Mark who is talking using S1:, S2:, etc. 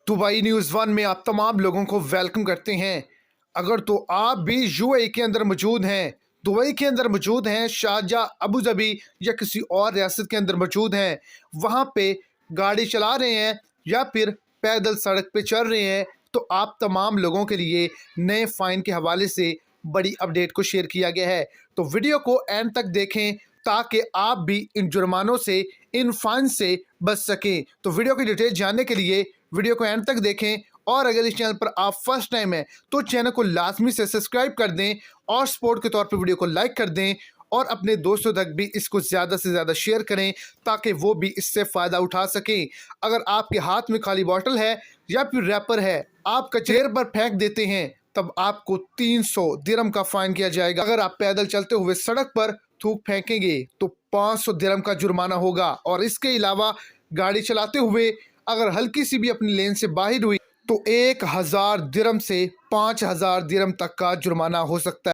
S1: Dubai news one में आप तमाम लोगों को वेलकम करते हैं। अगर तो आप भी यूएई के अंदर मौजूद हैं, दुबई के अंदर मौजूद हैं, शारजा, अबू धाबी या किसी और रियासत के अंदर मौजूद हैं, वहाँ पे गाड़ी चला रहे हैं या फिर पैदल सड़क पे चल रहे हैं, तो आप तमाम लोगों के लिए नए फ़ाइन के हवाले से बड़ी अपडेट को शेयर किया गया है। तो वीडियो को एंड तक देखें ताकि आप भी इन जुर्मानों से, इन फ़ाइन से बच सकें। तो वीडियो की डिटेल जानने के लिए वीडियो को एंड तक देखें, और अगर इस चैनल पर आप फर्स्ट टाइम हैं तो चैनल को लाजमी से सब्सक्राइब कर दें और सपोर्ट के तौर पर वीडियो को लाइक कर दें और अपने दोस्तों तक भी इसको ज़्यादा से ज़्यादा शेयर करें ताकि वो भी इससे फ़ायदा उठा सकें। अगर आपके हाथ में खाली बॉटल है या फिर रैपर है, आप कचरे पर फेंक देते हैं, तब आपको 300 दिरहम का फ़ाइन किया जाएगा। अगर आप पैदल चलते हुए सड़क पर थूक फेंकेंगे तो 500 दिरहम का जुर्माना होगा। और इसके अलावा गाड़ी चलाते हुए अगर हल्की सी भी अपनी लेन से बाहर हुई तो 1000 दिरहम से 5000 दिरहम तक का जुर्माना हो सकता है।